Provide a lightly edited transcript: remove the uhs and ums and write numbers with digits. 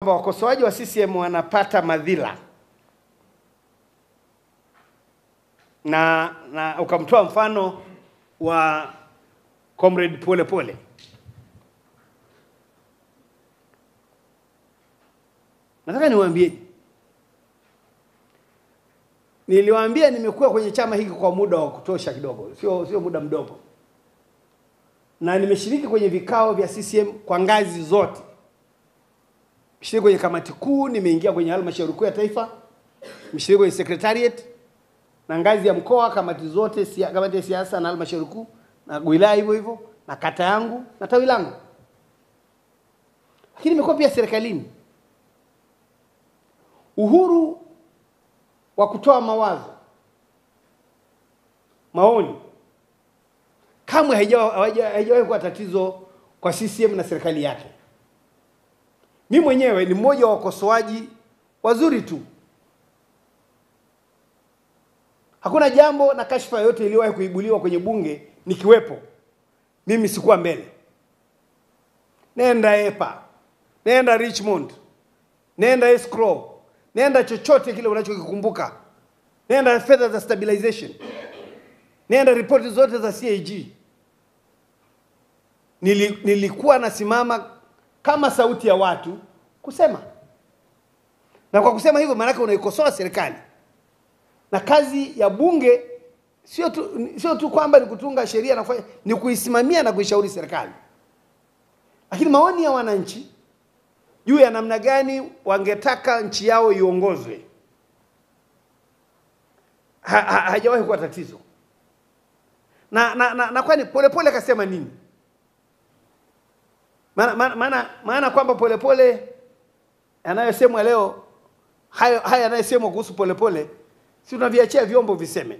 kwamba wakosoaji wa CCM wanapata madhila. Na ukamtoa mfano wa Comrade Polepole. Nataka niwaambie, niliwaambia nimekuwa kwenye chama hiki kwa muda wa kutosha kidogo, sio muda mdogo. Na nimeshiriki kwenye vikao vya CCM kwa ngazi zote. Nimeshiriki kwenye kamati kuu, nimeingia kwenye halmashauri kuu ya taifa, nimeshiriki kwenye secretariat na ngazi ya mkoa, kamati zote, kamati ya siasa na halmashauri kuu na wilaya hivyo hivyo, na kata yangu na tawi langu. Lakini nimekuwa pia serikalini. Uhuru wa kutoa mawazo, maoni, kamwe haijawahi kuwa tatizo kwa CCM na serikali yake. Mimi mwenyewe ni mmoja wa wakosoaji wazuri tu. Hakuna jambo na kashfa yote iliyowahi kuibuliwa kwenye bunge nikiwepo mimi sikuwa mbele. Nenda EPA, nenda Richmond, nenda escrow, nenda chochote kile unachokikumbuka, nenda fedha za stabilization, nenda ripoti zote za CAG. Nilikuwa nasimama kama sauti ya watu kusema. Na kwa kusema hivyo maana yake unaikosoa serikali. Na kazi ya bunge sio tu kwamba ni kutunga sheria na kufanya, ni kuisimamia na kuishauri serikali. Lakini maoni ya wananchi juu ya namna gani wangetaka nchi yao iongozwe hajawahi kuwa tatizo. Na kwani Polepole kasema nini? Maana kwamba Polepole anayosemwa leo, haya anayosemwa kuhusu Polepole, si tunaviachia vyombo viseme.